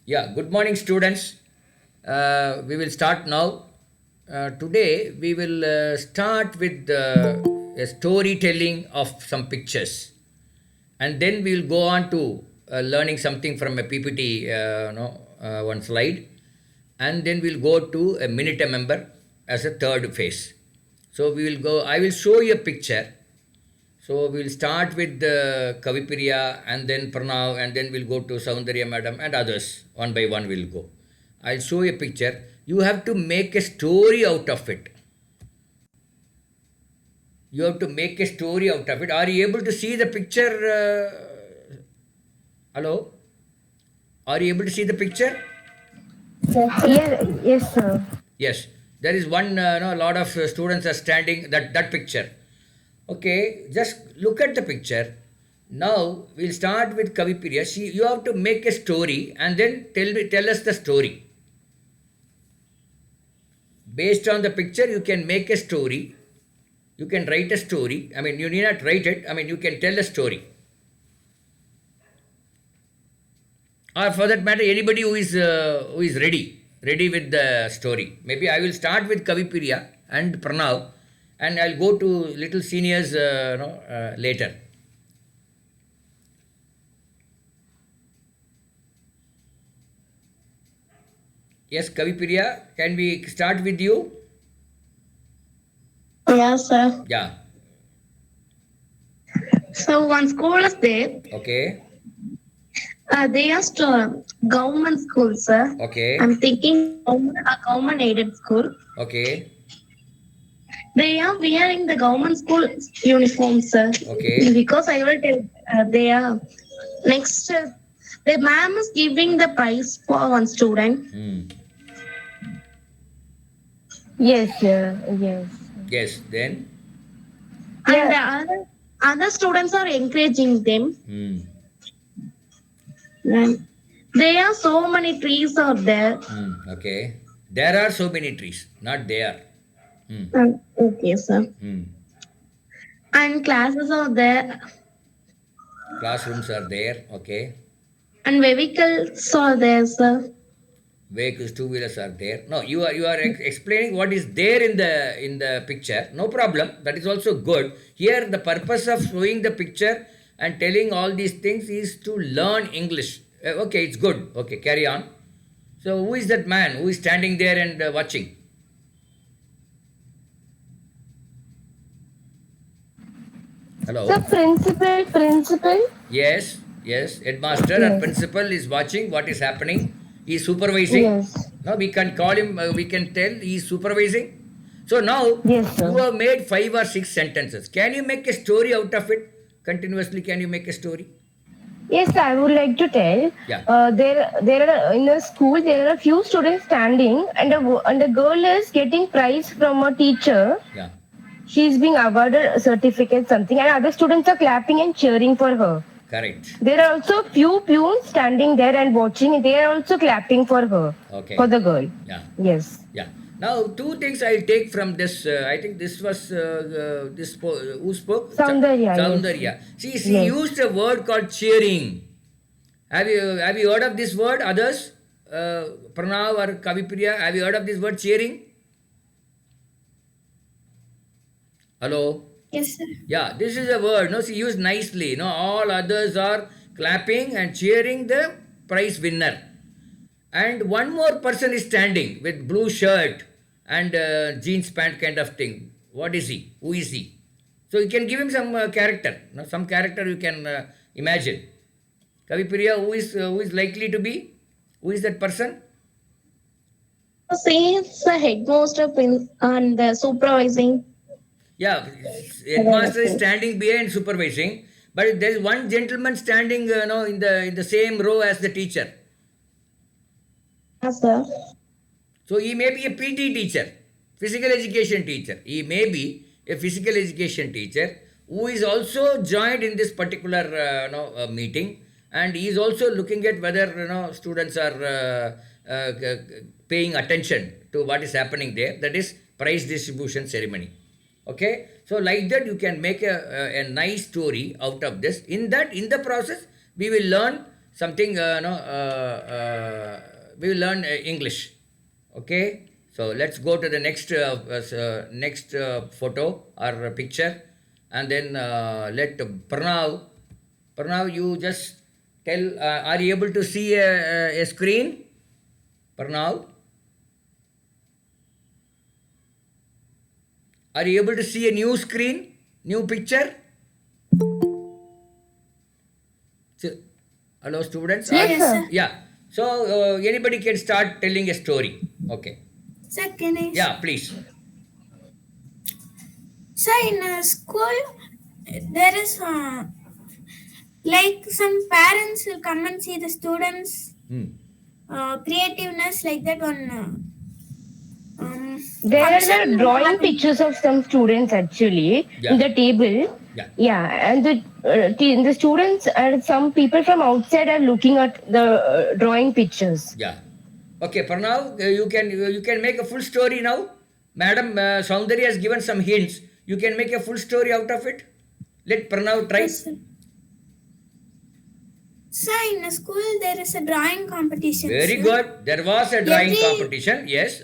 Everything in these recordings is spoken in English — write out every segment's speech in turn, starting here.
Yeah, good morning, students. We will start now. Today, we will start with a storytelling of some pictures, and then we will go on to learning something from a PPT, one slide, and then we'll go to a minute a member as a third phase. So we will go. I will show you a picture. So we'll start with the Kavipriya and then Pranav and then we'll go to Soundarya Madam and others. One by one we'll go. I'll show you a picture. You have to make a story out of it. You have to make a story out of it. Are you able to see the picture? Hello? Are you able to see the picture? Yes, sir. Yes. There is one, no, a lot of students are standing that picture. Okay, just look at the picture. Now we'll start with Kavipriya. You have to make a story and then tell us the story. Based on the picture, you can make a story. You can write a story. I mean, you need not write it. I mean, you can tell a story. Or for that matter, anybody who is ready with the story. Maybe I will start with Kavipriya and Pranav, and I'll go to little seniors later. Yes, Kavipriya, can we start with you? Yes, sir. Yeah. So one school is there. Okay. They are government school, sir. Okay. I'm thinking a government aided school. Okay. They are wearing the government school uniform, sir. Okay. Because I will tell they are next. The ma'am is giving the prize for one student. Hmm. Yes, sir. Yes. Yes. Then. And the other students are encouraging them. Hmm. And there are so many trees out there. Hmm. Okay. There are so many trees, not there. Hmm. Okay, sir. Hmm. And classes are there. Classrooms are there. Okay. And vehicles are there, sir. Vehicles, two wheelers are there. No, you are explaining what is there in the picture. No problem. That is also good. Here, the purpose of showing the picture and telling all these things is to learn English. Okay, it's good. Okay, carry on. So, who is that man who is standing there and watching? Hello. So principal. Yes, yes. Headmaster or Yes. principal is watching what is happening. He is supervising. Yes. No, we can call him. We can tell he is supervising. So now Yes, sir. you have made 5 or 6 sentences. Can you make a story out of it? Continuously, can you make a story? Yes, I would like to tell. Yeah. There are in a school. There are a few students standing, and a girl is getting prize from a teacher. Yeah. She's being awarded a certificate, something, and other students are clapping and cheering for her. Correct. There are also few peons standing there and watching. They are also clapping for her, Okay. for the girl. Yeah. Yes. Yeah. Now, 2 things I'll take from this. I think this was who spoke? Soundarya, yes. Soundarya. See, she Yes. used a word called cheering. Have you heard of this word? Others, Pranav or Kavipriya, have you heard of this word cheering? Hello. Yes, sir. Yeah, this is a word. No, she used nicely. No, all others are clapping and cheering the prize winner. And one more person is standing with blue shirt and jeans pant kind of thing. What is he? Who is he? So you can give him some character. No, some character you can imagine. Kavipriya, who is likely to be? Who is that person? See, it's the headmaster and the supervising. Yeah, headmaster is standing behind supervising, but there is one gentleman standing, in the same row as the teacher. Yes, sir. So he may be a PT teacher, physical education teacher. He may be a physical education teacher who is also joined in this particular meeting, and he is also looking at whether students are paying attention to what is happening there. That is prize distribution ceremony. Okay, so like that you can make a nice story out of this. In the process we will learn something, we will learn English. Okay, so let's go to the next photo or picture, and then let Pranav, you just tell. Are you able to see a screen, Pranav? Are you able to see a new screen, new picture? So, hello, students. Yes, sir. Yeah. So anybody can start telling a story. Okay. Sir, can I? Yeah, please. So in a school, there is like some parents will come and see the students' Hmm. creativeness like that on. There are function the drawing happening. pictures of some students actually Yeah. in the table. Yeah. Yeah, and the students and some people from outside are looking at the drawing pictures. Yeah. Okay, Pranav, you can make a full story now. Madam Soundarya has given some hints. You can make a full story out of it. Let Pranav try. Yes, sir. So in a school, there is a drawing competition. Very sir. good. There was a drawing Every- competition. Yes.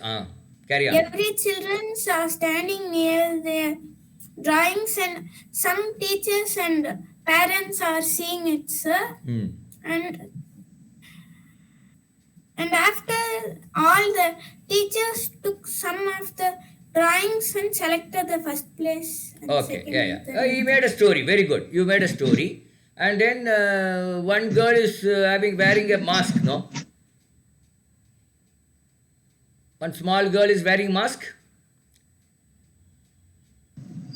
Carry on. Every children are standing near their drawings, and some teachers and parents are seeing it, sir. Hmm. And after all, the teachers took some of the drawings and selected the first place. And Okay, second yeah, and yeah. third. You made a story. Very good. You made a story. And then one girl is wearing a mask, no? One small girl is wearing mask.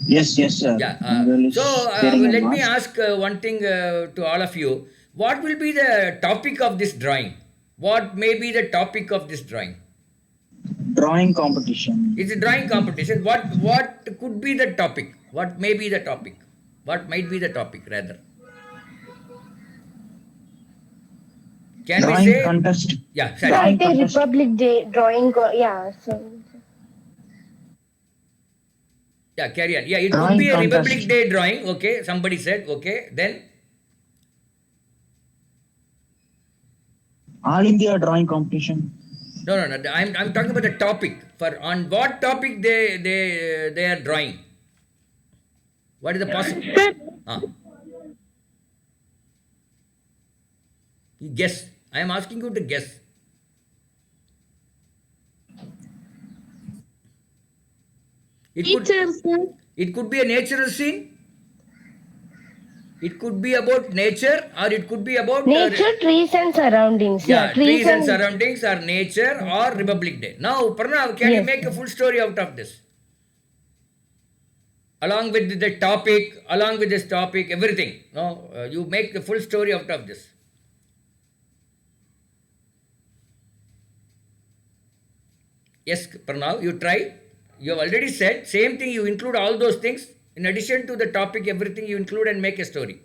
Yes, sir. Yeah. Girl is So wearing a let me mask. ask one thing to all of you. What will be the topic of this drawing? What may be the topic of this drawing? Drawing competition. It's a drawing competition. What could be the topic? What may be the topic? What might be the topic rather? Can Drawing we say? contest. Yeah, sorry. Drawing Friday contest. Republic Day drawing. Yeah. So. Yeah, carry on. Yeah, it could Drawing be a contest. Republic Day drawing. Okay, somebody said. Okay, then All India drawing competition. no. I'm talking about the topic. For on what topic they are drawing. What is the possible? You guess. I am asking you to guess. Teachers, sir. It could be a natural scene. It could be about nature, or it could be about Nature, trees, and surroundings. yeah, trees and and surroundings, or nature, or Republic Day. Now, Pranav, can you Yes. make a full story out of this? Along with the topic, along with this topic, everything. No, you make the full story out of this. Yes, Pranav, you try. You have already said same thing. You include all those things in addition to the topic. Everything you include and make a story.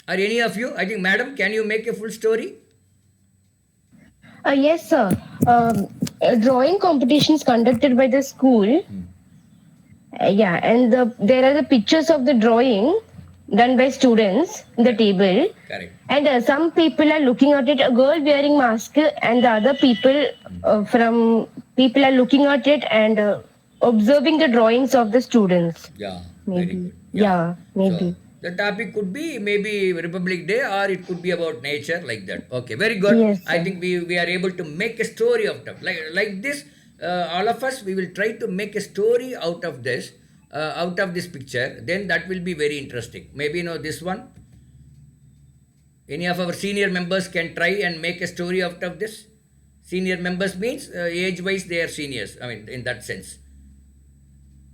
Are any of you? I think, madam, can you make a full story? yes, sir. Drawing competitions conducted by the school. Yeah, and there are the pictures of the drawing done by students in the table. Correct. And some people are looking at it, a girl wearing mask, and the other people people are looking at it and observing the drawings of the students. Yeah. Very Maybe. good. Yeah, maybe. So, the topic could be maybe Republic Day, or it could be about nature, like that. Okay, very good. Yes, I sir. think we are able to make a story out of like this. All of us, we will try to make a story out of this picture. Then that will be very interesting. Maybe this one. Any of our senior members can try and make a story out of this. Senior members means age-wise they are seniors. I mean, in that sense.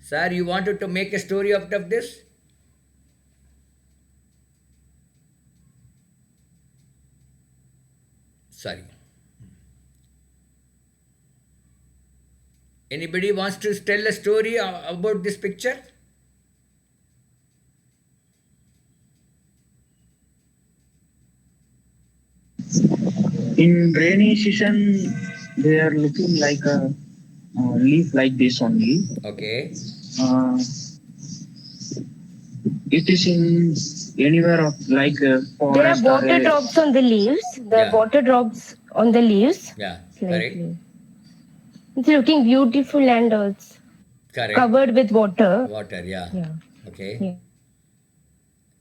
Sir, you wanted to make a story out of this? Sorry. Anybody wants to tell a story about this picture? In rainy season, they are looking like a leaf like this only. Okay. Uh, It is in anywhere of like There are forest or water drops on the leaves. There Yeah. are water drops on the leaves. Yeah, Slightly. It's looking beautiful and it's correct. covered with water. Water, yeah. Yeah. Okay. Yeah.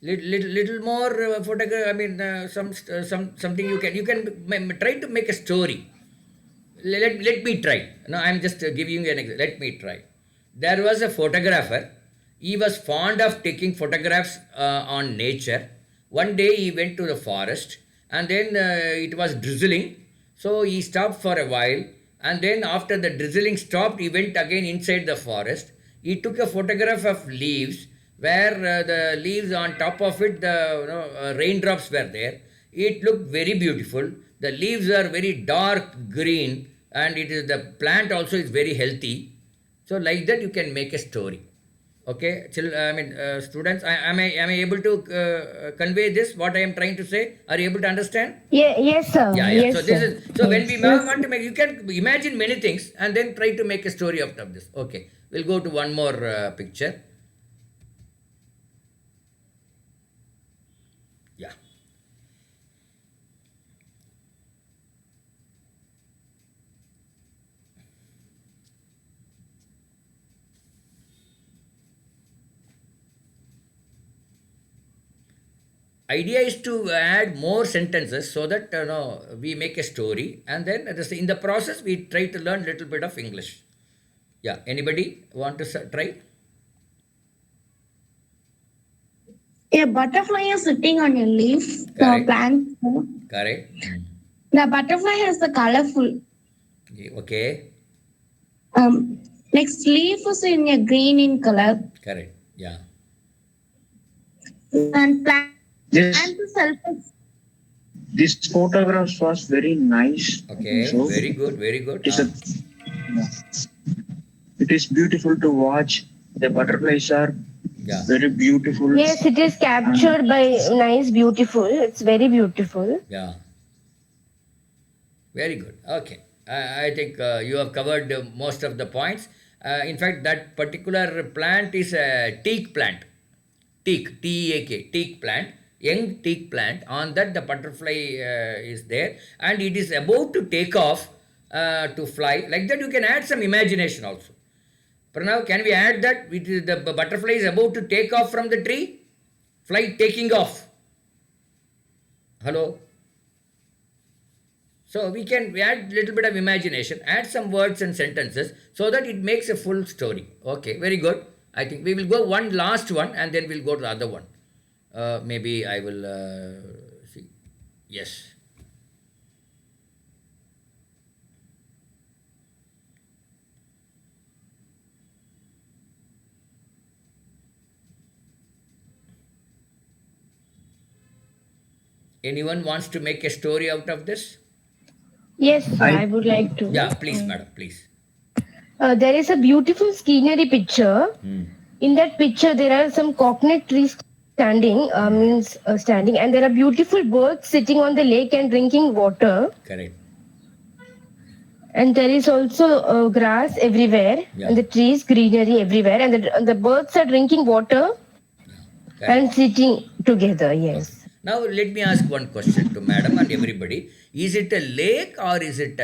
Little more photograph. I mean, something you can try to make a story. Let me try. No, I'm just giving you an example. Let me try. There was a photographer. He was fond of taking photographs on nature. One day he went to the forest and then it was drizzling. So he stopped for a while and then after the drizzling stopped, he went again inside the forest. He took a photograph of leaves where the leaves on top of it, the raindrops were there. It looked very beautiful. The leaves are very dark green and it is the plant also is very healthy. So like that you can make a story. Okay, students, am I able to convey this? What I am trying to say? Are you able to understand? Yeah, yes, sir. Yeah, yeah. Yes, So this sir. is so when we Yes. want to make, you can imagine many things and then try to make a story out of this. Okay, we'll go to one more picture. Yeah. Idea is to add more sentences so that we make a story and then in the process we try to learn little bit of English. Yeah, anybody want to try? A butterfly is sitting on a leaf. The Correct. plant. Correct. The butterfly has the colorful. Okay. Next leaf is in a green in color. Correct. Yeah. And plant this is helpful. this photographs was very nice. Okay. So Very good. Very good. it is a, it is beautiful to watch. The butterflies are Yeah. very beautiful. Yes, it is captured by nice, beautiful. It's very beautiful. Yeah. Very good. Okay. I think you have covered most of the points. In fact, that particular plant is a teak plant. Teak, T-E-A-K, teak plant, young teak plant. On that, the butterfly is there and it is about to take off to fly. Like that, you can add some imagination also. Pranav, can we add that the butterfly is about to take off from the tree? Flight taking off. Hello? So we can add little bit of imagination, add some words and sentences so that it makes a full story. Okay, very good. I think we will go one last one and then we'll go to the other one. Maybe I will see. Yes. Anyone wants to make a story out of this? Yes, sir, I would like to. Yeah, please, madam, please. There is a beautiful scenery picture. In that picture, there are some coconut trees standing, standing, and there are beautiful birds sitting on the lake and drinking water. Correct. And there is also grass everywhere, Yeah. and the trees, greenery everywhere, and the birds are drinking water Correct. and sitting together. Yes. Now let me ask one question to madam and everybody. Is it a lake or is it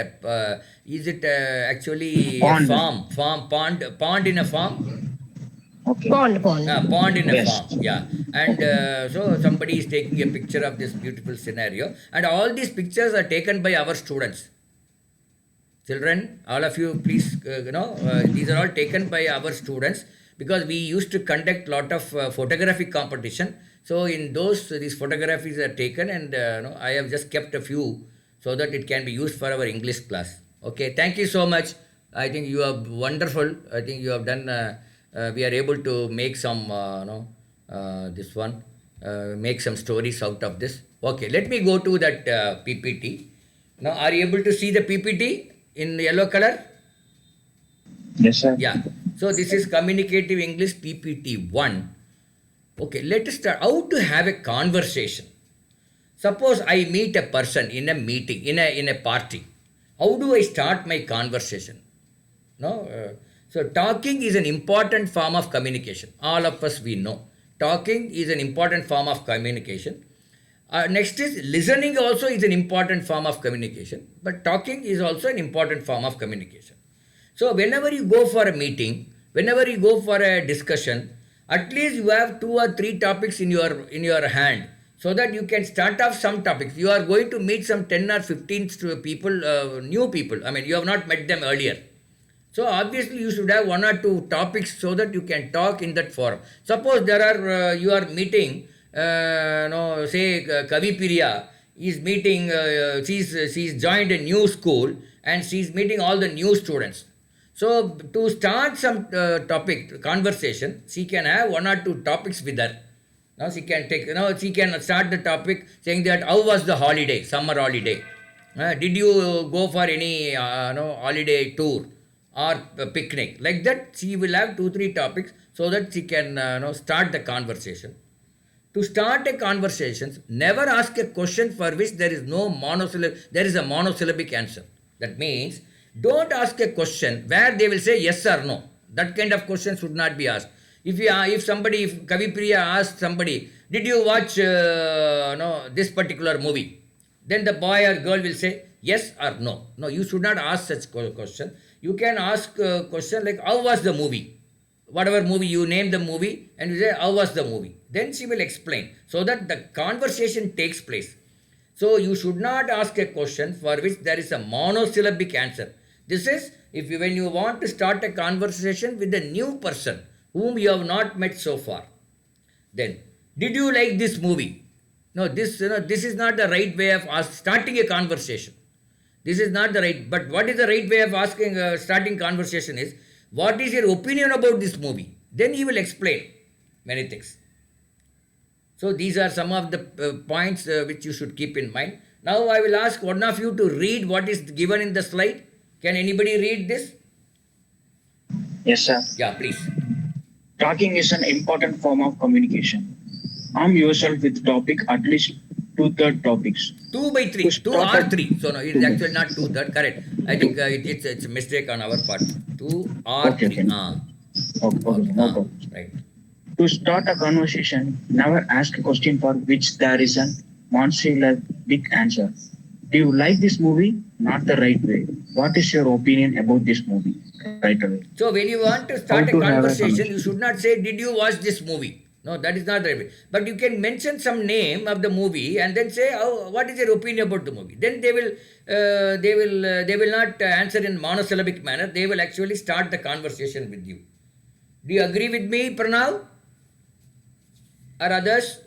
actually Pond. a pond in a farm? Okay. Pond. Pond in a Yes. farm, yeah. And so somebody is taking a picture of this beautiful scenario, and all these pictures are taken by our students. Children, all of you, please, these are all taken by our students because we used to conduct lot of photographic competition. So in these photographies are taken, and I have just kept a few so that it can be used for our English class. Okay, thank you so much. I think you are wonderful. I think you have done. We are able to make some, this one, make some stories out of this. Okay, let me go to that PPT. Now, are you able to see the PPT in yellow color? Yes, sir. Yeah. So this is Communicative English PPT 1. Okay, let us start. How to have a conversation. Suppose I meet a person in a meeting, in a party. How do I start my conversation? No. So talking is an important form of communication. All of us we know. talking is an important form of communication. Next is listening also is an important form of communication, but talking is also an important form of communication. So whenever you go for a meeting, whenever you go for a discussion, at least you have 2 or 3 topics in your hand, so that you can start off some topics. You are going to meet some 10 or 15 people, new people. I mean, you have not met them earlier. So obviously you should have 1 or 2 topics so that you can talk in that forum. Suppose there are you are meeting, say Kavi Priya is meeting, she's joined a new school and she's meeting all the new students. So to start some topic conversation, she can have 1 or 2 topics with her. Now she can take, she can start the topic saying that how was the holiday, summer holiday? Did you go for any holiday tour or picnic? Like that, she will have 2-3 topics so that she can start the conversation. To start a conversation, never ask a question for which there is no there is a monosyllabic answer. That means don't ask a question where they will say yes or no. That kind of question should not be asked. If Kavi Priya asks somebody, did you watch this particular movie? Then the boy or girl will say yes or no. No, you should not ask such question. You can ask a question like, how was the movie? Whatever movie, you name the movie and you say, how was the movie? Then she will explain so that the conversation takes place. So you should not ask a question for which there is a monosyllabic answer. This is when you want to start a conversation with a new person whom you have not met so far. Then, did you like this movie? No, this is not the right way of starting a conversation. This is not the right. But what is the right way of starting conversation is, what is your opinion about this movie? Then he will explain many things. So these are some of the points which you should keep in mind. Now I will ask one of you to read what is given in the slide. Can anybody read this? Yes, sir. Yeah, please. Talking is an important form of communication. Arm yourself with topic, at least 2/3 topics. 2 by 3. 2 or 3. So no, it is actually not 2/3. Correct. I think it's a mistake on our part. 2 or Okay, 3. okay. No problem. Right. To start a conversation, never ask a question for which there is a monosyllabic answer. Do you like this movie? Not the right way. What is your opinion about this movie? Right away. So when you want to start How a to have a conversation, you should not say, did you watch this movie? No, that is not the right way. But you can mention some name of the movie and then say, what is your opinion about the movie? Then they will not answer in monosyllabic manner. They will actually start the conversation with you. Do you agree with me, Pranav? Or others?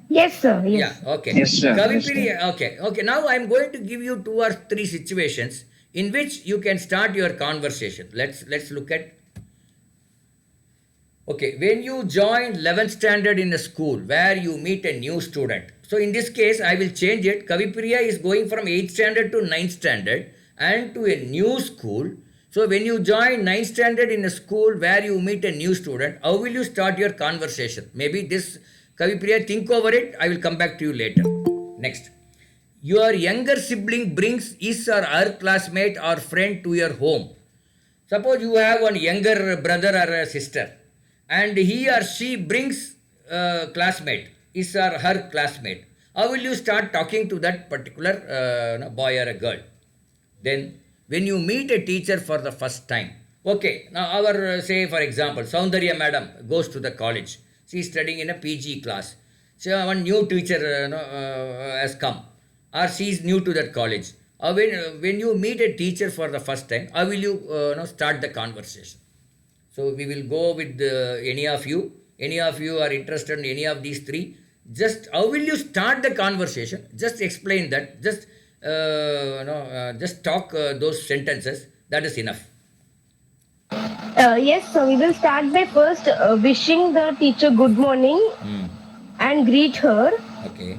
Yes, sir. Yes. Yeah, okay. Yes, sir. Kavipiri, okay. Now I am going to give you 2 or 3 situations in which you can start your conversation. Let's look at. Okay, when you join 11th standard in a school where you meet a new student. So in this case, I will change it. Kavipriya is going from 8th standard to 9th standard and to a new school. So when you join 9th standard in a school where you meet a new student, how will you start your conversation? Maybe this, Kavipriya, think over it. I will come back to you later. Next. Your younger sibling brings his or her classmate or friend to your home. Suppose you have one younger brother or a sister and he or she brings a classmate, his or her classmate. How will you start talking to that particular boy or a girl? Then when you meet a teacher for the first time. Okay, now our, say for example, Soundarya madam goes to the college. She is studying in a PG class. So one new teacher has come or she is new to that college. When you meet a teacher for the first time, how will you start the conversation? So we will go with any of you. Any of you are interested in any of these 3. Just how will you start the conversation? Just explain that. Just talk those sentences. That is enough. Yes, so we will start by first wishing the teacher good morning and greet her. Okay.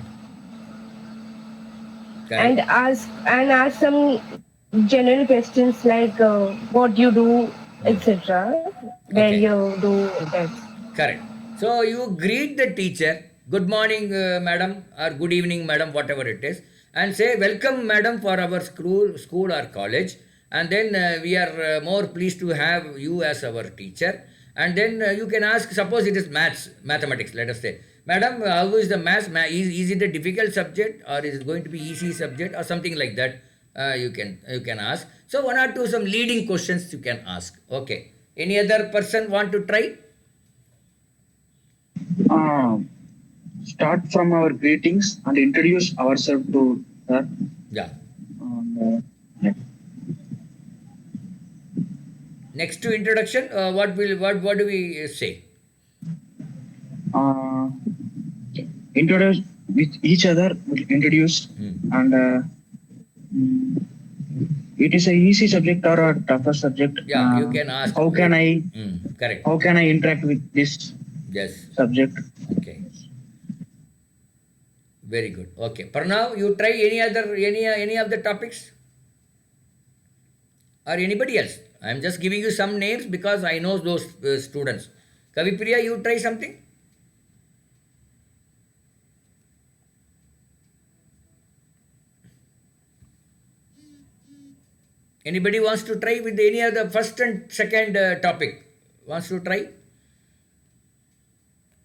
And ask some general questions like what you do, etc. Where Okay. you do that. Correct. So you greet the teacher, good morning madam or good evening madam, whatever it is, and say welcome madam for our school or college, and then we are more pleased to have you as our teacher, And then you can ask, suppose it is mathematics, let us say. Madam, how is the maths? Is it a difficult subject or is it going to be easy subject or something like that? You can ask. So one or two some leading questions you can ask. Okay. Any other person want to try? Uh, Start from our greetings and introduce ourselves to her. Yeah. Yeah. Next to introduction, what do we say? Uh, Introduce with each other. Will introduce and mm, it is a easy subject or a tougher subject. Yeah, you can ask. How can I? Correct. How can I interact with this Yes. subject? Okay. Very good. Okay. Pranav, you try any of the topics? Or anybody else? I am just giving you some names because I know those students. Kavipriya, you try something? Anybody wants to try with any of the first and second topic? Wants to try?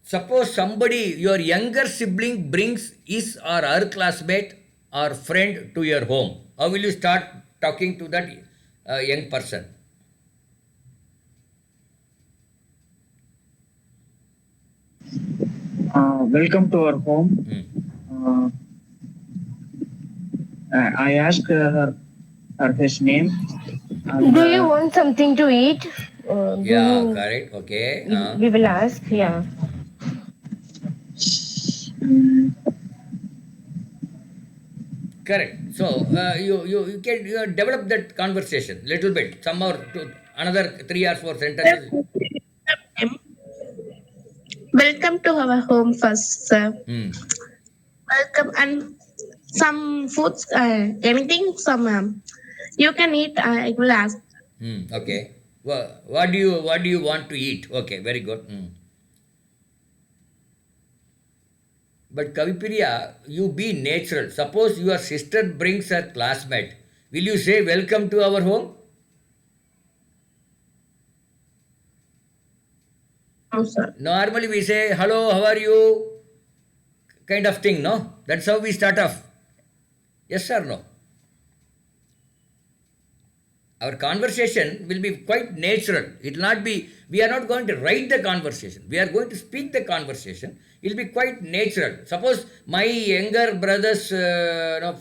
Suppose somebody, your younger sibling brings his or her classmate or friend to your home. How will you start talking to that young person? Welcome to our home. I ask his name. And, Do you want something to eat? Correct. Okay. We will ask. Yeah. Correct. So you can develop that conversation little bit. Some more to another 3 or 4 sentences. Welcome to our home first, sir. Hmm. Welcome and some foods, anything, you can eat. I will ask. Okay. What do you want to eat? Okay. Very good. But Kavipriya, you be natural. Suppose your sister brings her classmate. Will you say welcome to our home? No, sir. Normally we say hello, how are you? Kind of thing, no? That's how we start off. Yes or no? Our conversation will be quite natural. It will not be, we are not going to write the conversation. We are going to speak the conversation. It will be quite natural. Suppose my younger brother's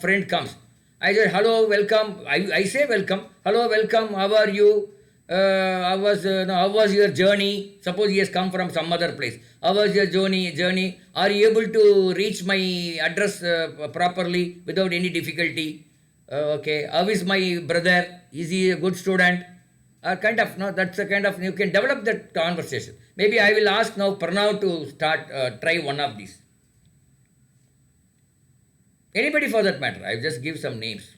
friend comes. I say, hello, welcome. I say welcome. Hello, welcome. How are you? How was your journey? Suppose he has come from some other place. How was your journey? Are you able to reach my address properly without any difficulty? Okay. How is my brother? Is he a good student? That's a kind of, you can develop that conversation. Maybe I will ask now Pranav to try one of these. Anybody for that matter. I will just give some names.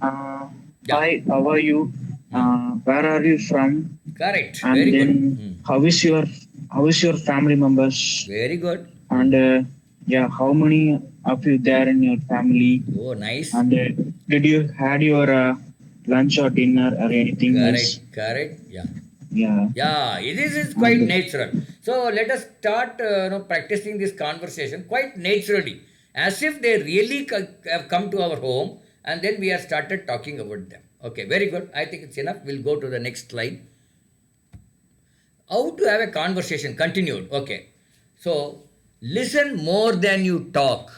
Hi, how are you? Where are you from? Correct. And Very then good. how is your family members? Very good. And how many of you there in your family? Oh, nice. And did you had your lunch or dinner or anything else? Correct. Yeah. Yeah. It's quite natural. So let us start practicing this conversation quite naturally, as if they really have come to our home, and then we have started talking about them. Okay, very good. I think it's enough. We'll go to the next slide. How to have a conversation continued. Okay. So listen more than you talk.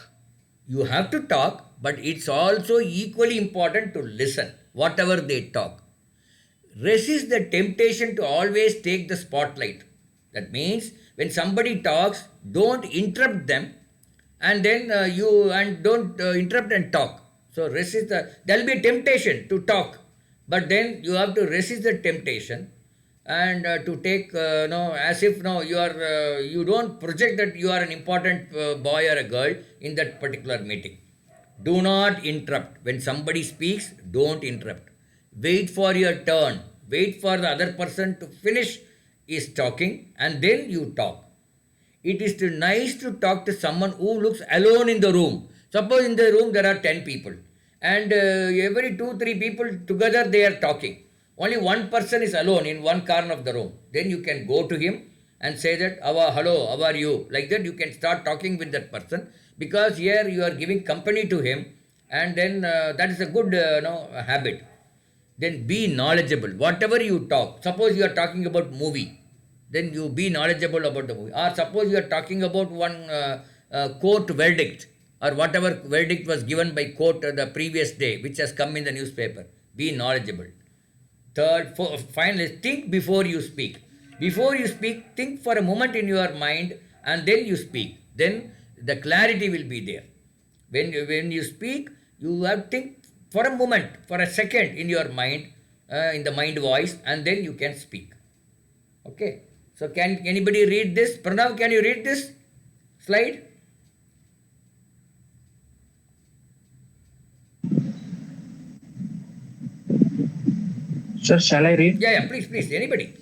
You have to talk, but it's also equally important to listen, whatever they talk. Resist the temptation to always take the spotlight. That means when somebody talks, don't interrupt them, and then don't interrupt and talk. So resist there'll be a temptation to talk, but then you have to resist the temptation and to take as if you don't project that you are an important boy or a girl in that particular meeting. Do not interrupt. When somebody speaks, don't interrupt. Wait for your turn. Wait for the other person to finish his talking and then you talk. It is nice to talk to someone who looks alone in the room. Suppose in the room there are 10 people and every 2-3 people together they are talking. Only one person is alone in one corner of the room. Then you can go to him and say that, hello, how are you? Like that you can start talking with that person, because here you are giving company to him, and then that is a good habit. Then be knowledgeable. Whatever you talk, suppose you are talking about movie, then you be knowledgeable about the movie. Or suppose you are talking about one court verdict, or whatever verdict was given by court the previous day, which has come in the newspaper. Be knowledgeable. Third, finally, think before you speak. Before you speak, think for a moment in your mind, and then you speak. Then the clarity will be there. When you speak, you have to think for a moment, for a second in your mind, in the mind voice, and then you can speak. Okay. So can anybody read this? Pranav, can you read this slide? Sir, shall I read? Yeah, please, anybody.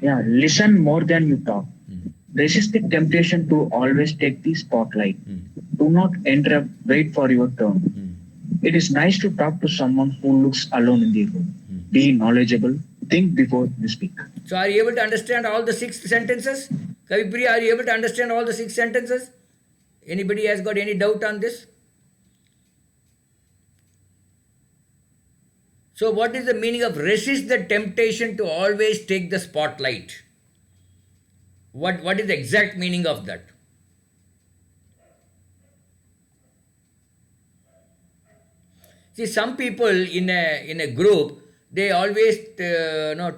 Yeah, listen more than you talk. Resist the temptation to always take the spotlight. Do not interrupt, wait for your turn. It is nice to talk to someone who looks alone in the room. Be knowledgeable, think before you speak. So are you able to understand all the 6 sentences? Kavipriya, are you able to understand all the 6 sentences? Anybody has got any doubt on this? So what is the meaning of resist the temptation to always take the spotlight? What is the exact meaning of that? See, some people in a group, they always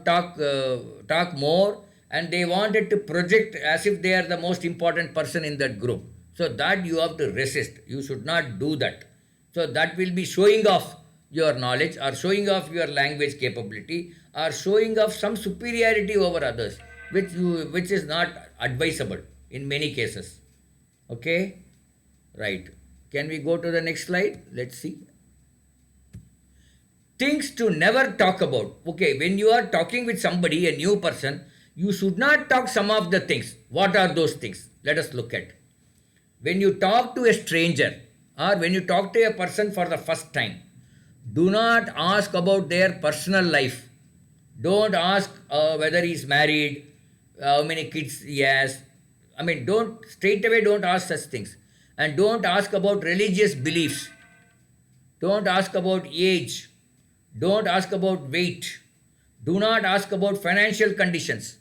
talk more, and they wanted to project as if they are the most important person in that group. So that you have to resist. You should not do that. So that will be showing off your knowledge, or showing off your language capability, or showing off some superiority over others, which is not advisable in many cases. Okay? Right. Can we go to the next slide? Let's see. Things to never talk about. Okay, when you are talking with somebody, a new person, you should not talk some of the things. What are those things? Let us look at. When you talk to a stranger, or when you talk to a person for the first time, do not ask about their personal life. Don't ask whether he is married, how many kids he has. Don't ask such things. And don't ask about religious beliefs. Don't ask about age. Don't ask about weight. Do not ask about financial conditions.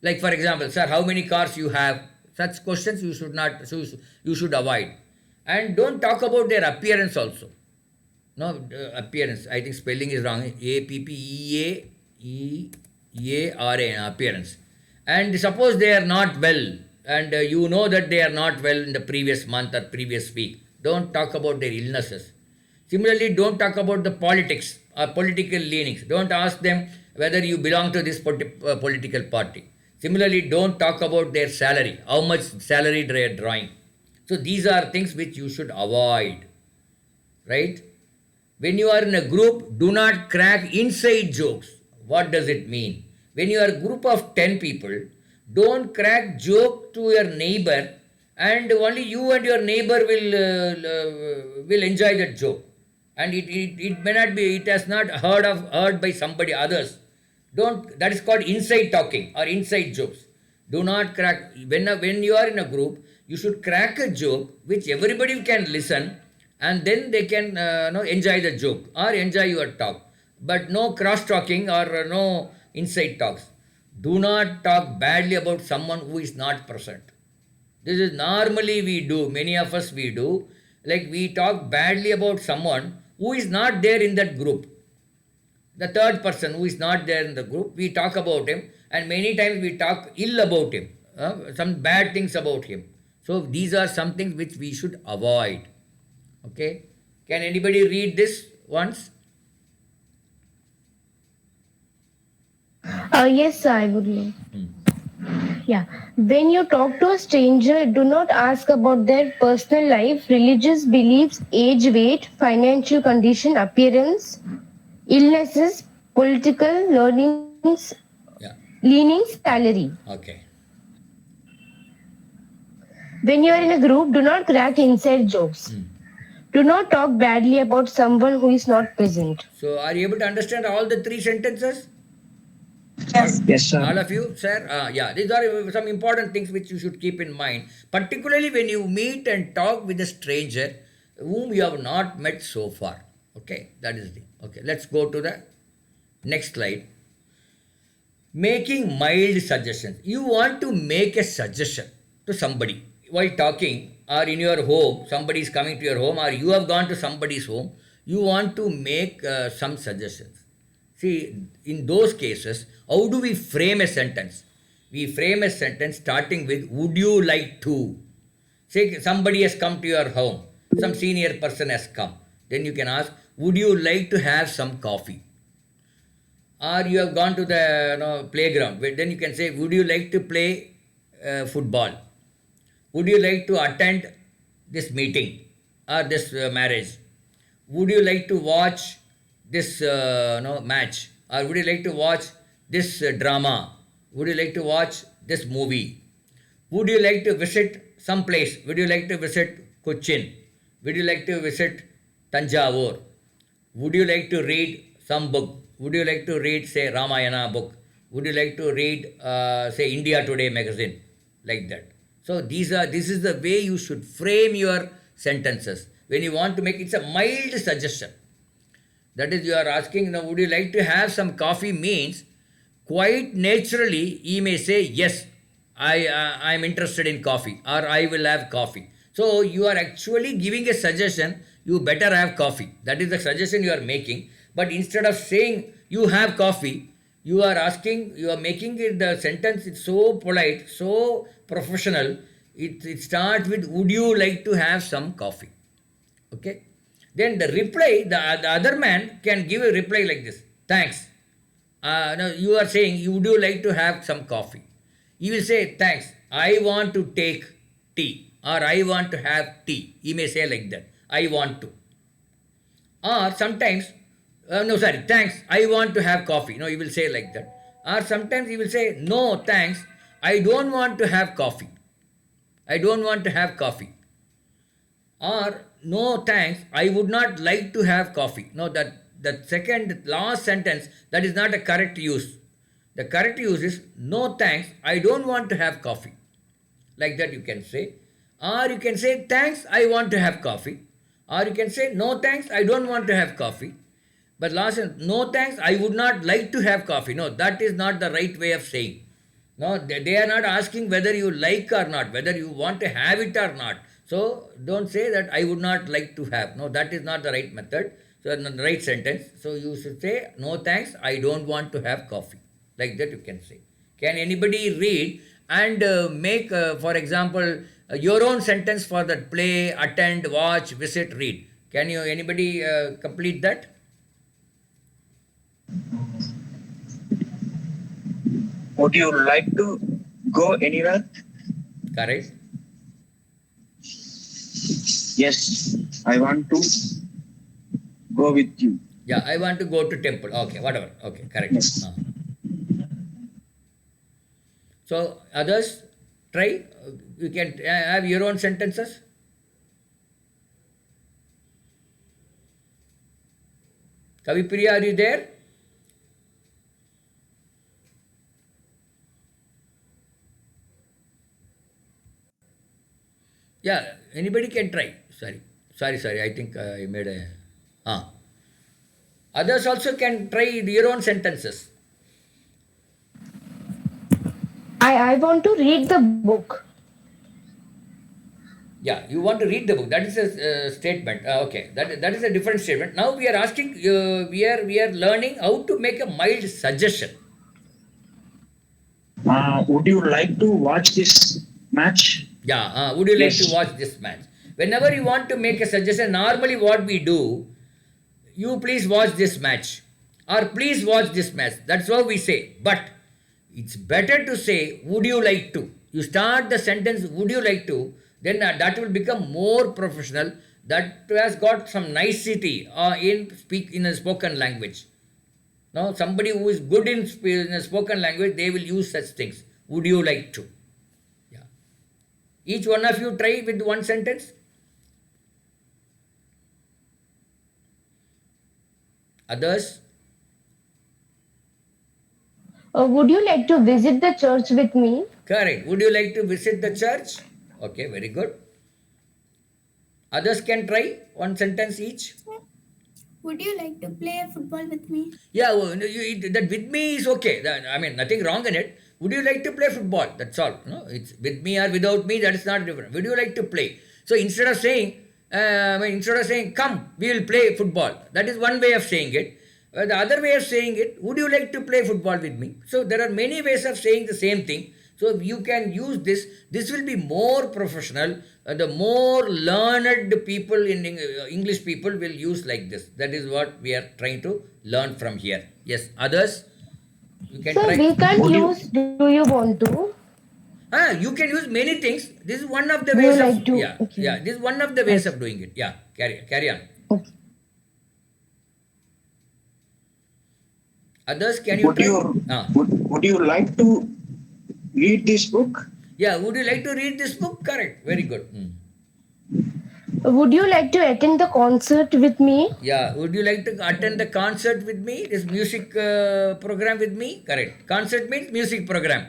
Like, for example, sir, how many cars you have? Such questions you should avoid. And don't talk about their appearance also. No, appearance. I think spelling is wrong. Appearance, appearance. And suppose they are not well, and you know that they are not well in the previous month or previous week. Don't talk about their illnesses. Similarly, don't talk about the politics or political leanings. Don't ask them whether you belong to this political party. Similarly, don't talk about their salary, how much salary they are drawing. So these are things which you should avoid. Right? When you are in a group, do not crack inside jokes. What does it mean? When you are a group of 10 people, don't crack joke to your neighbor, and only you and your neighbor will enjoy that joke. And it may not be, it has not heard by somebody others. That is called inside talking or inside jokes. Do not crack. When you are in a group, you should crack a joke which everybody can listen, and then they can enjoy the joke or enjoy your talk. But no cross-talking or no inside talks. Do not talk badly about someone who is not present. This is normally we do, many of us we do. Like, we talk badly about someone who is not there in that group. The third person who is not there in the group, we talk about him, and many times we talk ill about him, some bad things about him. So these are some things which we should avoid. Okay? Can anybody read this once? Yes, I would like. Yeah. When you talk to a stranger, do not ask about their personal life, religious beliefs, age, weight, financial condition, appearance, illnesses, political learnings, leanings, salary. Okay. When you are in a group, do not crack inside jokes. Do not talk badly about someone who is not present. So, are you able to understand all the three sentences? Yes. Yes, sir. All of you, sir? Yeah, these are some important things which you should keep in mind, particularly when you meet and talk with a stranger whom you have not met so far. Okay, that is the thing. Okay, let's go to the next slide. Making mild suggestions. You want to make a suggestion to somebody while talking, or in your home, somebody is coming to your home, or you have gone to somebody's home, you want to make some suggestions. See, in those cases, how do we frame a sentence? We frame a sentence starting with, would you like to? Say somebody has come to your home, some senior person has come. Then you can ask, would you like to have some coffee? Or you have gone to the playground. Then you can say, would you like to play football? Would you like to attend this meeting or this marriage? Would you like to watch this match? Or would you like to watch this drama? Would you like to watch this movie? Would you like to visit some place? Would you like to visit Cochin? Would you like to visit Tanjavur? Would you like to read some book? Would you like to read, say, Ramayana book? Would you like to read, say, India Today magazine? Like that. So this is the way you should frame your sentences. When you want to make, it's a mild suggestion. That is, you are asking, would you like to have some coffee means, quite naturally, he may say, yes, I am interested in coffee, or I will have coffee. So you are actually giving a suggestion, you better have coffee. That is the suggestion you are making. But instead of saying you have coffee, you are asking, you are making it, the sentence, it's so polite, so professional. It starts with, would you like to have some coffee? Okay. Then the reply, the other man can give a reply like this. Thanks. Now you are saying, would you like to have some coffee? He will say, thanks. I want to take tea. Or I want to have tea. He may say like that. I want to. Or sometimes, thanks. I want to have coffee. No, he will say like that. Or sometimes he will say, no, thanks. I don't want to have coffee. I don't want to have coffee. Or, no, thanks. I would not like to have coffee. No, that second last sentence, that is not a correct use. The correct use is, no, thanks. I don't want to have coffee. Like that you can say. Or you can say, thanks, I want to have coffee. Or you can say, no, thanks, I don't want to have coffee. But last sentence, no, thanks, I would not like to have coffee. No, that is not the right way of saying. No, they are not asking whether you like or not, whether you want to have it or not. So don't say that I would not like to have. No, that is not the right method. So the right sentence. So you should say, no, thanks, I don't want to have coffee. Like that you can say. Can anybody read and make, for example, your own sentence for that? Play, attend, watch, visit, read. Can you, anybody complete that? Would you like to go anywhere? Correct. Yes, I want to go with you. Yeah, I want to go to temple. Okay, whatever. Okay, correct. Yes. So others, try. You can have your own sentences. Kavipriya, are you there? Yeah, anybody can try. Sorry. I think I made a... Others also can try their own sentences. I want to read the book. Yeah, you want to read the book. That is a statement. Okay, that is a different statement. Now we are asking, we are learning how to make a mild suggestion. Would you like to watch this match? Yeah, would you like Yes. to watch this match? Whenever you want to make a suggestion, normally what we do, you please watch this match, or please watch this match. That's how we say. But it's better to say, would you like to? You start the sentence, would you like to? Then that will become more professional. That has got some nicety in a spoken language. Now, somebody who is good in a spoken language, they will use such things. Would you like to? Yeah. Each one of you try with one sentence. Others? Would you like to visit the church with me? Correct. Would you like to visit the church? Okay, very good. Others can try one sentence each. Would you like to play football with me? Yeah, that with me is okay. I mean, nothing wrong in it. Would you like to play football? That's all. No, it's with me or without me. That is not different. Would you like to play? So instead of saying, come, we will play football. That is one way of saying it. The other way of saying it, would you like to play football with me? So there are many ways of saying the same thing. So you can use this. This will be more professional. The more learned people in English people will use like this. That is what we are trying to learn from here. Yes, others? You can Sir, try. we can't use do you want to? You can use many things. This is one of the Do ways you of like to? yeah, Okay. yeah. This is one of the ways of doing it. Yeah, carry on. Okay. Others, can you Would try? you Ah. would you like to read this book? Yeah, would you like to read this book? Correct. Very good. Would you like to attend the concert with me? Yeah, would you like to attend the concert with me? This music program with me? Correct. Concert means music program.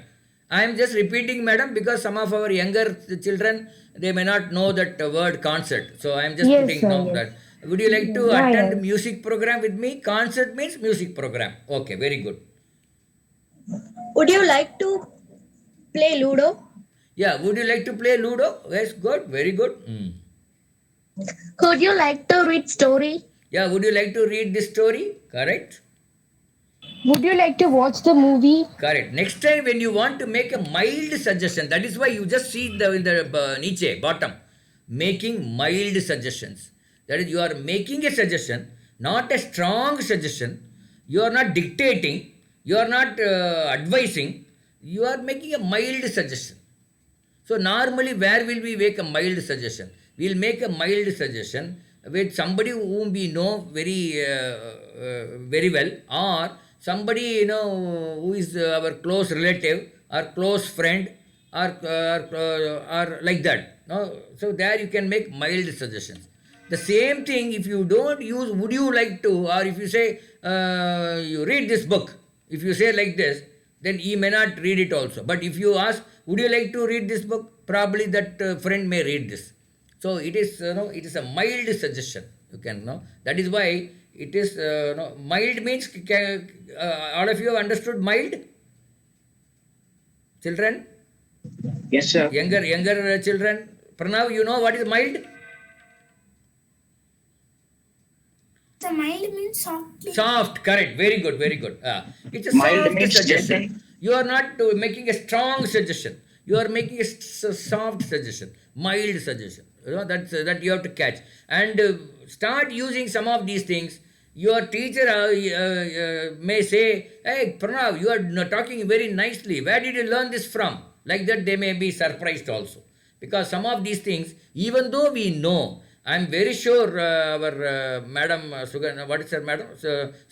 I am just repeating, madam, because some of our younger children, they may not know that word concert. So I am just Yes, putting sir, now yes. that. Would you like to Yeah, attend yeah. music program with me? Concert means music program. Okay, very good. Would you like to play Ludo? Yeah, would you like to play Ludo? Yes, good, very good. Could you like to read story? Yeah, would you like to read this story? Correct. Would you like to watch the movie? Correct. Next time when you want to make a mild suggestion, that is why you just see in the niche, bottom, making mild suggestions. That is, you are making a suggestion, not a strong suggestion. You are not dictating. You are not advising. You are making a mild suggestion. So normally, where will we make a mild suggestion? We will make a mild suggestion with somebody whom we know very well, or somebody who is our close relative or close friend or like that. No, so there you can make mild suggestions. The same thing if you don't use would you like to, or if you say you read this book, if you say like this, then he may not read it also. But if you ask, would you like to read this book? Probably that friend may read this. So it is, it is a mild suggestion. You can know. That is why it is, mild means, all of you have understood mild? Children? Yes, sir. Younger children? Pranav, you know what is mild? The mild means softly. Soft, correct. Very good, very good. It's a Mild soft means suggestion. gentle. You are not making a strong suggestion. You are making a soft suggestion, mild suggestion. That you have to catch and start using some of these things. Your teacher may say, "Hey, Pranav, you are talking very nicely. Where did you learn this from?" Like that, they may be surprised also, because some of these things, even though we know. I am very sure our madam, what is her madam?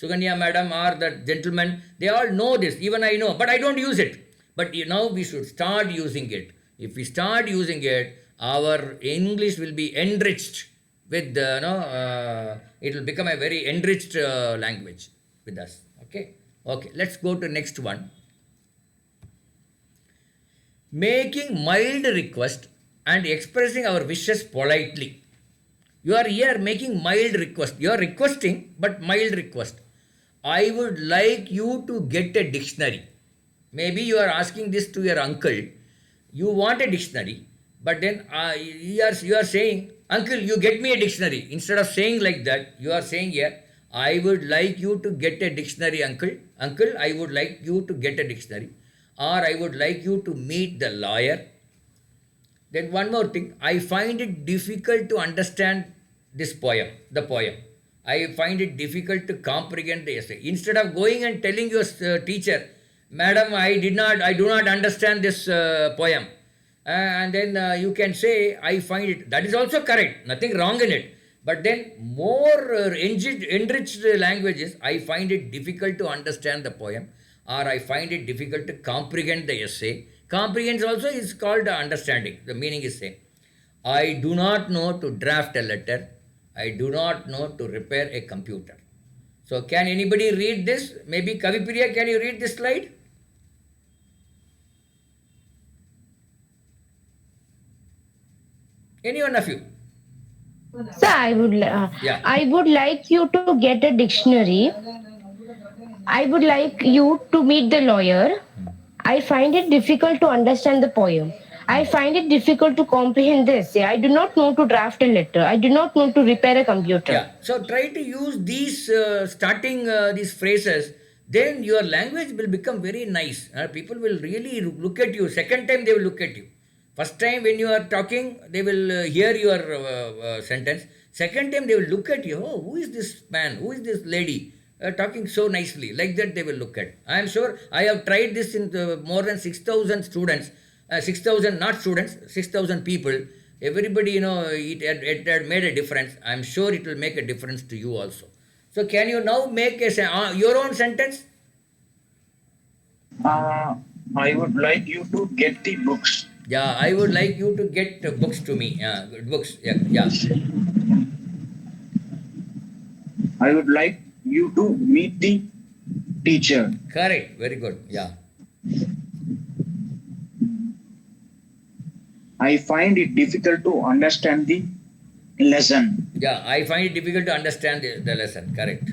Suganya madam or the gentleman, they all know this. Even I know, but I don't use it. But now we should start using it. If we start using it, our English will be enriched with, it will become a very enriched language with us. Okay? Okay, let's go to next one. Making mild request and expressing our wishes politely. You are here making mild request. You are requesting, but mild request. I would like you to get a dictionary. Maybe you are asking this to your uncle. You want a dictionary, but then you are saying, "Uncle, you get me a dictionary." Instead of saying like that, you are saying here, "I would like you to get a dictionary, uncle. Uncle, I would like you to get a dictionary." Or I would like you to meet the lawyer. Then one more thing, I find it difficult to understand the poem. I find it difficult to comprehend the essay. Instead of going and telling your teacher, "Madam, I do not understand this poem." And then you can say, "I find it," that is also correct, nothing wrong in it. But then more enriched languages, I find it difficult to understand the poem, or I find it difficult to comprehend the essay. Comprehend also is called understanding. The meaning is same. I do not know to draft a letter. I do not know to repair a computer. So can anybody read this? Maybe Kavipriya, can you read this slide? Any one of you? Sir, Yeah. I would like you to get a dictionary. I would like you to meet the lawyer. I find it difficult to understand the poem. I find it difficult to comprehend the essay. I do not know to draft a letter. I do not know to repair a computer. Yeah. So try to use these starting these phrases. Then your language will become very nice. People will really look at you. Second time they will look at you. First time when you are talking, they will hear your sentence. Second time they will look at you. Oh, who is this man? Who is this lady? Talking so nicely. Like that they will look at. I am sure I have tried this in more than 6,000 students. 6,000 not students, 6,000 people. Everybody, it had made a difference. I am sure it will make a difference to you also. So can you now make your own sentence? I would like you to get the books. Yeah, I would like you to get books to me. Books. Yeah, yeah. I would like you to meet the teacher. Correct. Very good. Yeah. I find it difficult to understand the lesson. Yeah, I find it difficult to understand the lesson. Correct.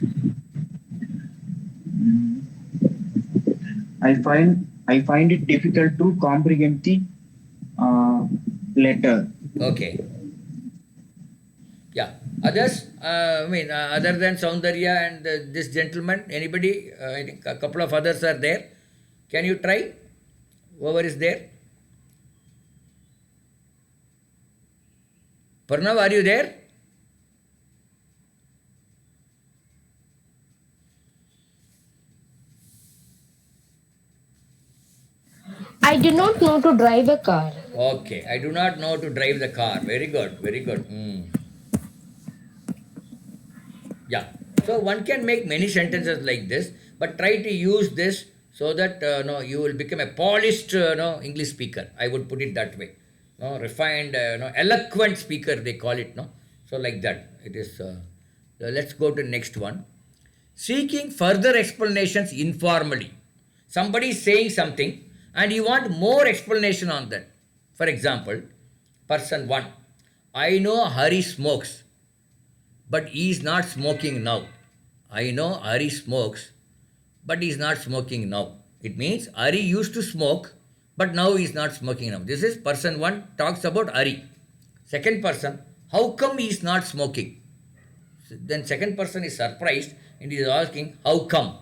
I find it difficult to comprehend the letter. Okay. Yeah. Others, other than Soundarya and this gentleman, anybody? I think a couple of others are there. Can you try? Whoever is there? Pranav, are you there? I do not know to drive a car. Okay. I do not know to drive the car. Very good. Very good. Yeah. So one can make many sentences like this, but try to use this so that you will become a polished English speaker. I would put it that way. Refined, eloquent speaker they call it. No, so like that it is. Let's go to next one. Seeking further explanations informally. Somebody is saying something and you want more explanation on that. For example, person 1. I know Hari smokes, but he is not smoking now. I know Hari smokes, but he is not smoking now. It means Hari used to smoke, but now he is not smoking now. This is person 1 talks about Hari. Second person, how come he is not smoking? Then second person is surprised and he is asking, how come?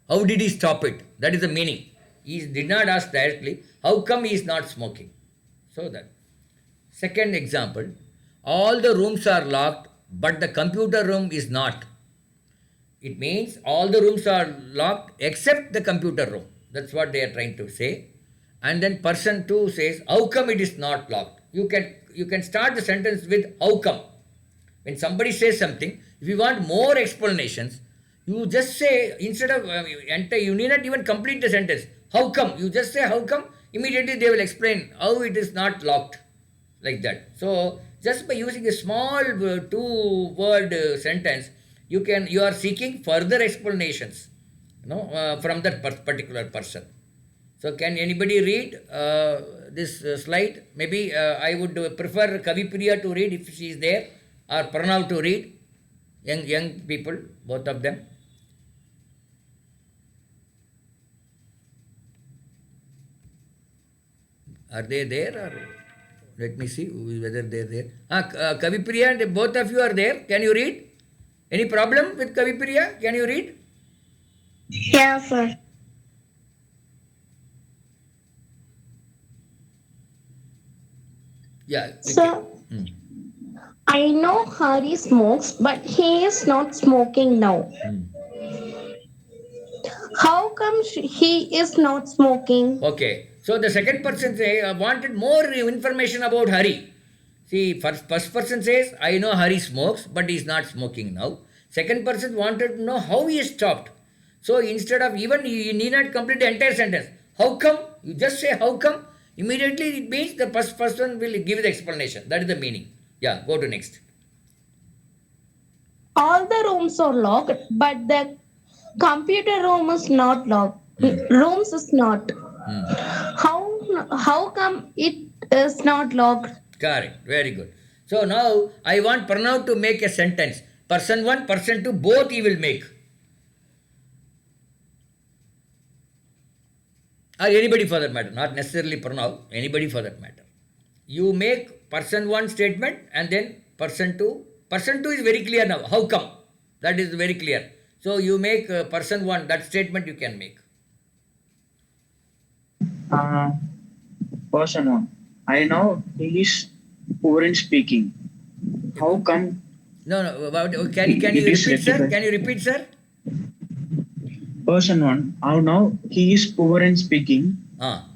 How did he stop it? That is the meaning. He did not ask directly, how come he is not smoking? So that. Second example, all the rooms are locked, but the computer room is not. It means all the rooms are locked except the computer room. That's what they are trying to say. And then person 2 says, how come it is not locked? You can start the sentence with how come. When somebody says something, if you want more explanations, you just say, instead of you need not even complete the sentence. How come? You just say how come, immediately they will explain how it is not locked. Like that. So just by using a small 2-word sentence, you are seeking further explanations from that particular person. So can anybody read this slide? Maybe I would prefer Kavipriya to read if she is there, or Pranav to read. Young people, both of them. Are they there, or let me see whether they are there. Kavipriya and both of you are there. Can you read? Any problem with Kavipriya? Can you read? Yeah, sir. Yeah. Okay. So, I know Hari smokes, but he is not smoking now. How come he is not smoking? Okay. So the second person wanted more information about Hari. See, first person says, I know Hari smokes, but he is not smoking now. Second person wanted to know how he stopped. So instead of even, you need not complete the entire sentence. How come? You just say how come. Immediately it means the first person will give the explanation. That is the meaning. Yeah, go to next. All the rooms are locked, but the computer room is not locked. Rooms is not. How come it is not locked? Correct. Very good. So now I want Pranav to make a sentence. Person 1, person 2, both he will make. Or anybody for that matter, not necessarily Pranav, anybody for that matter. You make person 1 statement and then person 2. Person 2 is very clear now. How come? That is very clear. So you make person 1, that statement you can make. Person one. I know he is poor in speaking. How come No, can you It is repeat, sir? rectified. Can you repeat, sir? person one? How now he is poor in speaking? Ah.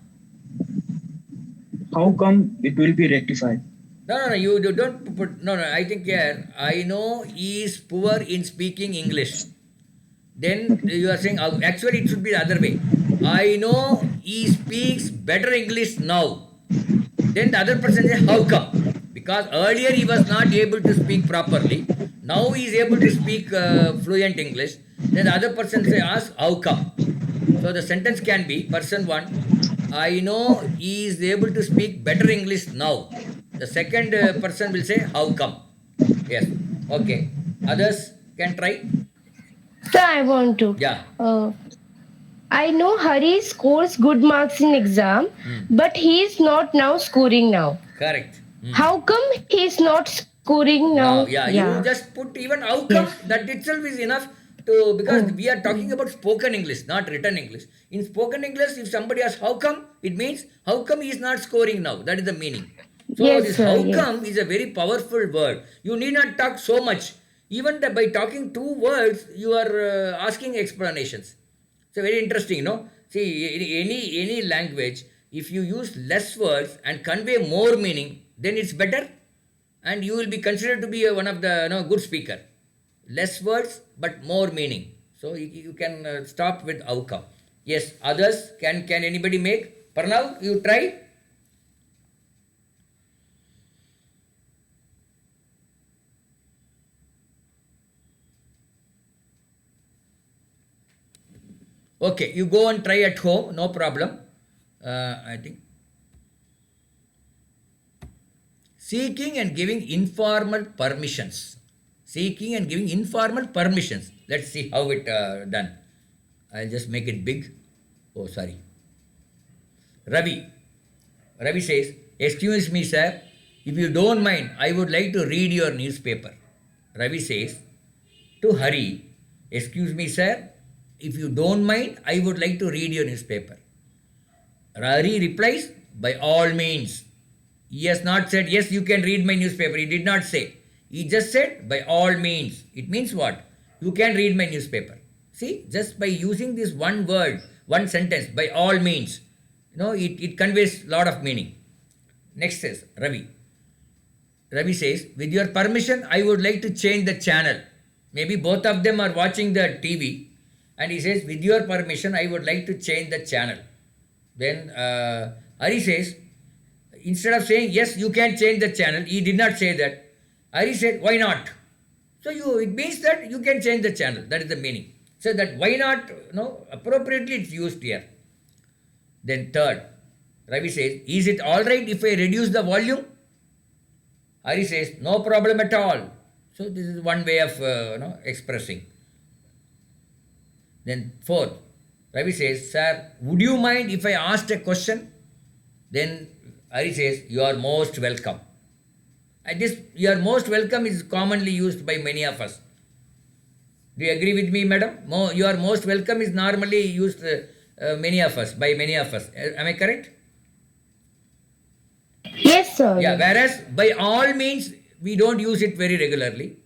How come it will be rectified? No, you don't put, no, I think here, I know he is poor in speaking English. Then you are saying, actually it should be the other way. I know he speaks better English now. Then the other person says, how come? Because earlier he was not able to speak properly. Now he is able to speak fluent English. Then the other person say, ask, how come? So the sentence can be, person 1, I know he is able to speak better English now. The second person will say, how come? Yes. Okay. Others can try? So I want to. Yeah. I know Hari scores good marks in exam, but he is not now scoring now. Correct. How come he is not scoring now? You just put even how come, that itself is enough to, because we are talking about spoken English, not written English. In spoken English, if somebody asks how come, it means how come he is not scoring now. That is the meaning. So Yes, this sir, how yes. come is a very powerful word. You need not talk so much. Even by talking 2 words, you are asking explanations. So very interesting, no? See, in any language, if you use less words and convey more meaning, then it's better, and you will be considered to be one of the good speaker. Less words but more meaning. So you can stop with outcome. Yes, others can anybody make? Pranav, you try. Okay, you go and try at home, no problem. I think. Seeking and giving informal permissions. Seeking and giving informal permissions. Let's see how it done. I'll just make it big. Oh, sorry. Ravi. Ravi says, excuse me, sir. If you don't mind, I would like to read your newspaper. Ravi says to Hari, excuse me, sir. If you don't mind, I would like to read your newspaper. Hari replies, by all means. He has not said, yes, you can read my newspaper. He did not say. He just said, by all means. It means what? You can read my newspaper. See, just by using this one word, one sentence, by all means, it conveys a lot of meaning. Next says, Ravi. Ravi says, with your permission, I would like to change the channel. Maybe both of them are watching the TV. And he says, with your permission, I would like to change the channel. Then Hari says, instead of saying, yes, you can change the channel, he did not say that. Hari said, why not? So it means that you can change the channel. That is the meaning. So that why not, appropriately it's used here. Then third, Ravi says, is it all right if I reduce the volume? Hari says, no problem at all. So this is one way of expressing. Then fourth, Ravi says, sir, would you mind if I asked a question? Then Hari says, you are most welcome. And this, you are most welcome is commonly used by many of us. Do you agree with me, madam? You are most welcome is normally used by many of us. Am I correct? Yes, sir. Yeah, whereas by all means, we don't use it very regularly.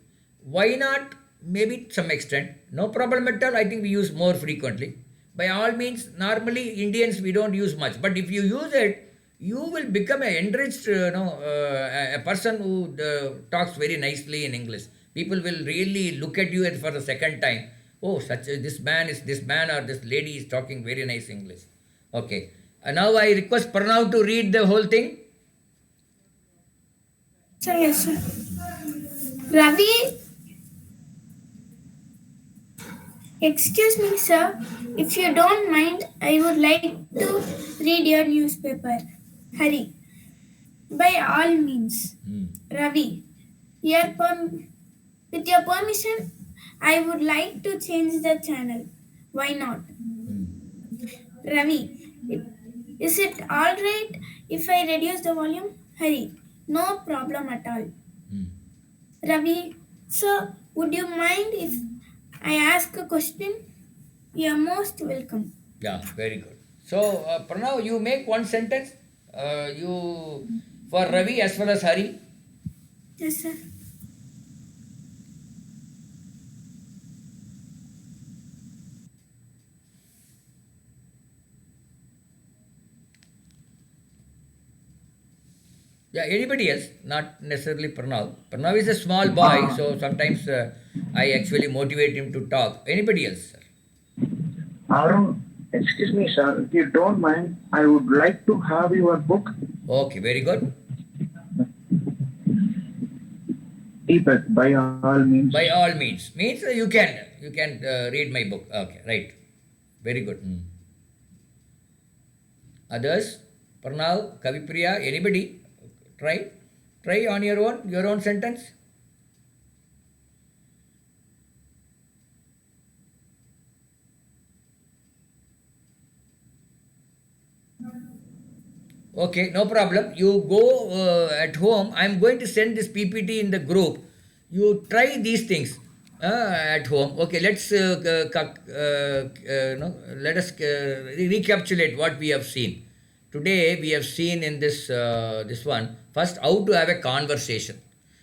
Why not? Maybe to some extent. No problem at all. I think we use more frequently. By all means, normally Indians we don't use much. But if you use it, you will become an enriched, a person who talks very nicely in English. People will really look at you for the second time. Oh, this man or this lady is talking very nice English. Okay. Now I request Pranav to read the whole thing. Sir, yes, sir. Ravi Excuse me, sir. If you don't mind, I would like to read your newspaper. Hurry. By all means. Ravi, with your permission, I would like to change the channel. Why not? Ravi, is it alright if I reduce the volume? Hurry. No problem at all. Ravi, sir, would you mind if I ask a question? You are most welcome. Yeah, very good. So, Pranav, you make one sentence. You for Ravi as well as Hari. Yes, sir. Yeah, anybody else, not necessarily Pranav. Pranav is a small boy, so sometimes I actually motivate him to talk. Anybody else, sir? Arun, excuse me, sir. If you don't mind, I would like to have your book. Okay, very good. Deepak, by all means. By all means. Means you can read my book. Okay, right. Very good. Others? Pranav, Kavipriya, anybody? Try on your own sentence. Okay, no problem. You go at home. I'm going to send this PPT in the group. You try these things at home. Okay, let's no, let us recapitulate what we have seen. Today we have seen in this one first how to have a conversation.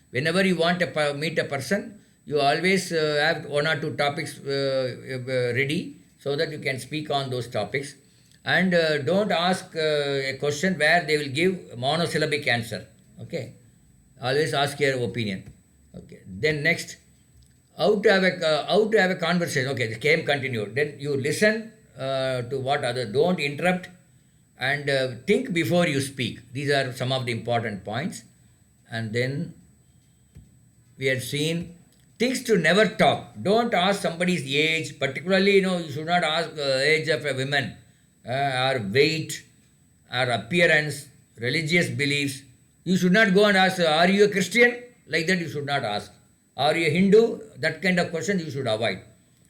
Whenever you want to meet a person, you always have one or two topics ready so that you can speak on those topics. And don't ask a question where they will give monosyllabic answer. Okay, always ask your opinion. Okay, then next, how to have a conversation. Okay, the game continued. Then you listen to what others. Don't interrupt, and think before you speak. These are some of the important points. And then we had seen things to never talk. Don't ask somebody's age, particularly you should not ask age of a woman. Our weight, our appearance, religious beliefs. You should not go and ask, are you a Christian? Like that you should not ask. Are you a Hindu? That kind of question you should avoid.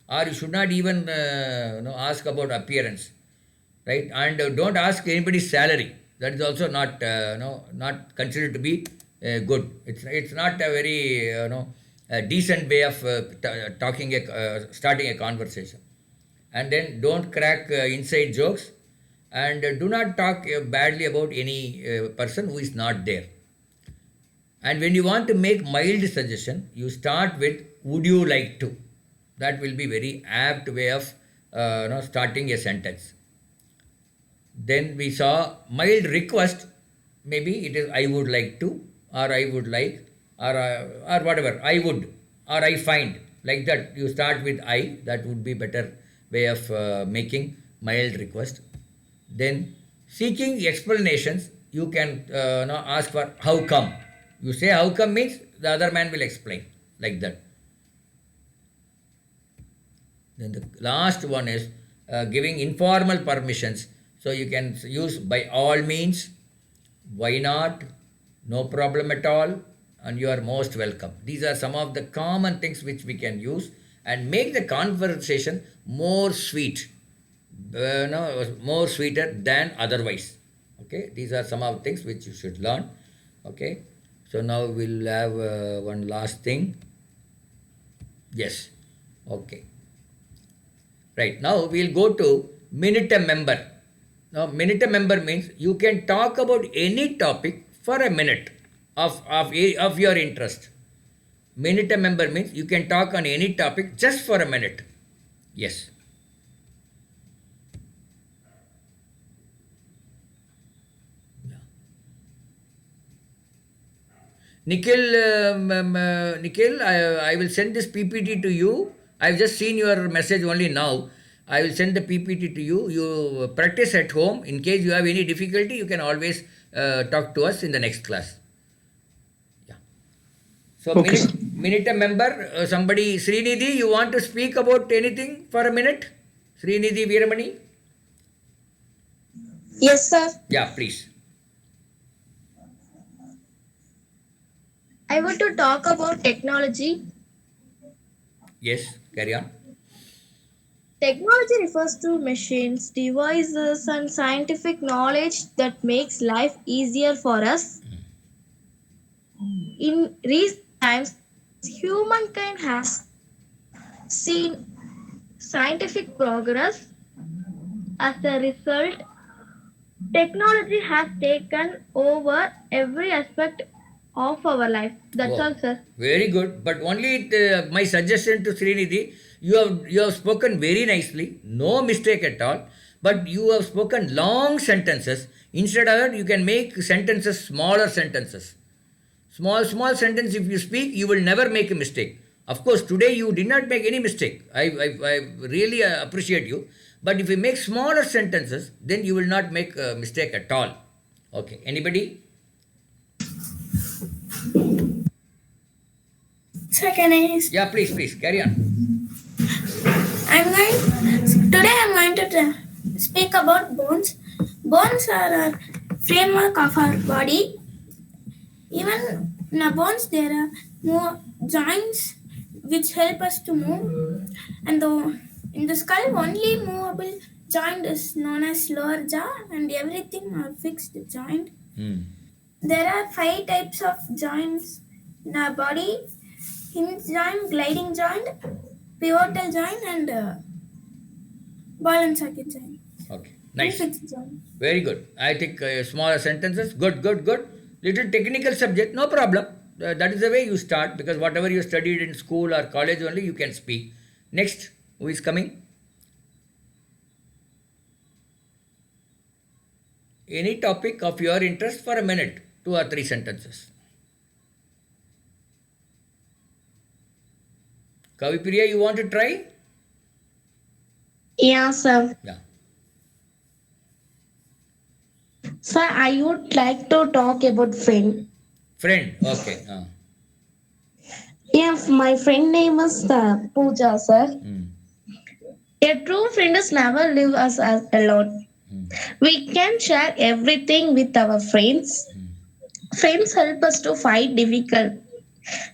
Or you should not even ask about appearance. Right? And don't ask anybody's salary. That is also not not considered to be good. It's not a very a decent way of starting a conversation. And then don't crack inside jokes, and do not talk badly about any person who is not there. And when you want to make mild suggestion, you start with would you like to. That will be very apt way of starting a sentence. Then we saw mild request. Maybe it is I would like to, or I would like, or whatever, I would, or I find. Like that you start with I. That would be better way of making mild request. Then seeking explanations, you can ask for how come. You say how come means the other man will explain, like that. Then the last one is giving informal permissions. So you can use by all means, why not, no problem at all, and you are most welcome. These are some of the common things which we can use and make the conversation more sweet, more sweeter than otherwise. Okay, these are some of the things which you should learn. Okay, so now we'll have one last thing. Yes, okay. Right, now we'll go to minute a member. Now, minute a member means you can talk about any topic for a minute of your interest. Minute a member means you can talk on any topic just for a minute. Yes. Nikhil, I will send this PPT to you. I've just seen your message only now. I will send the PPT to you. You practice at home. In case you have any difficulty, you can always talk to us in the next class. Yeah. So, Okay, sir. minute a member, somebody, Srinidhi, you want to speak about anything for a minute? Srinidhi Veeramani? Yes, sir. Yeah, please. I want to talk about technology. Yes, carry on. Technology refers to machines, devices, and scientific knowledge that makes life easier for us. In recent times, humankind has seen scientific progress. As a result, technology has taken over every aspect of our life. That's Oh, all, sir. very good. But only my suggestion to Srinidhi, you have spoken very nicely, no mistake at all. But you have spoken long sentences. Instead of that, you can make sentences smaller sentences. Small sentence. If you speak, you will never make a mistake. Of course, today you did not make any mistake. I really appreciate you. But if you make smaller sentences, then you will not make a mistake at all. Okay. Anybody? Sir, can I? Yeah, please carry on. Today I'm going to speak about bones. Bones are a framework of our body. Even in our bones, there are more joints which help us to move. And in the skull, only movable joint is known as lower jaw, and everything are fixed joint. There are 5 types of joints in our body: hinge joint, gliding joint, pivotal joint, and ball and socket joint. Okay. Nice. Fixed joint. Very good. I think smaller sentences. Good. Little technical subject, no problem. That is the way you start, because whatever you studied in school or college only you can speak. Next, who is coming? Any topic of your interest for a minute, 2 or 3 sentences. Kavipriya, you want to try? Yeah, sir. Yeah. Sir, I would like to talk about friend. Friend, okay. Yeah, my friend name is Pooja, sir. A true friend is never leave us alone. We can share everything with our friends. Friends help us to fight difficult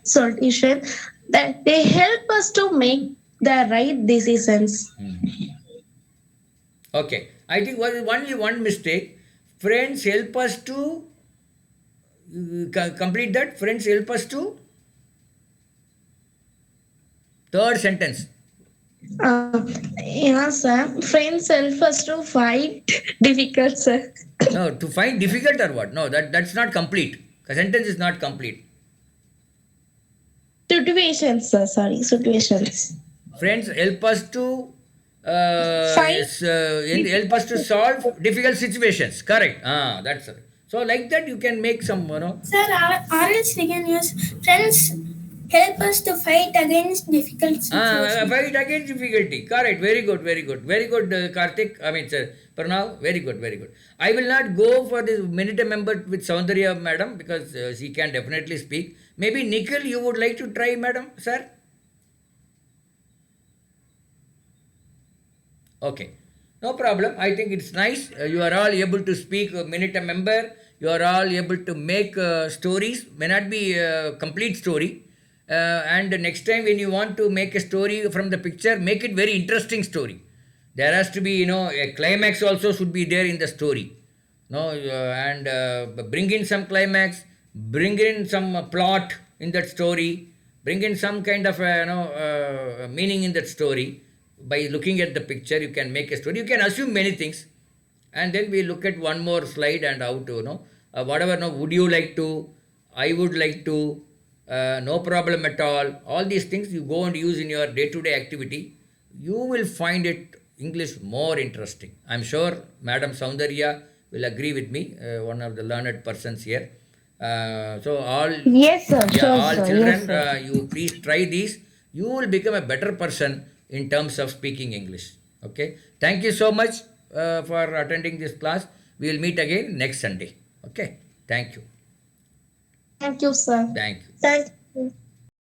solutions. That they help us to make the right decisions. Okay. I think only one mistake. Friends help us to complete that. Friends help us to. Third sentence. Yeah, sir. Friends help us to fight difficult, sir. No, to find difficult or what? No, that's not complete. The sentence is not complete. Situations, sir. Sorry, situations. Friends help us to Find help us to solve difficult situations. Correct. That's it. So like that you can make some, Sir, or else we can use friends help us to fight against difficult situations. Fight against difficulty. Correct. Very good. Karthik. I mean, sir, Pranav. Very good. I will not go for this minute member with Soundarya madam, because she can definitely speak. Maybe Nikhil, you would like to try, madam, sir? Okay. No problem. I think it's nice. You are all able to speak minute a member. You are all able to make stories. May not be a complete story. And next time when you want to make a story from the picture, make it very interesting story. There has to be, a climax also should be there in the story. And bring in some climax, bring in some plot in that story, bring in some kind of, meaning in that story. By looking at the picture, you can make a story. You can assume many things. And then we look at one more slide and how to, whatever, would you like to, I would like to, no problem at all these things you go and use in your day-to-day activity, you will find it English more interesting. I'm sure Madam Soundarya will agree with me, one of the learned persons here. So all, Yes, sir. yeah, Sure, all sir. children, Yes, sir. you please try these. You will become a better person in terms of speaking English. Okay. Thank you so much for attending this class. We will meet again next Sunday. Okay. Thank you. Thank you, sir. Thank you. Thank you.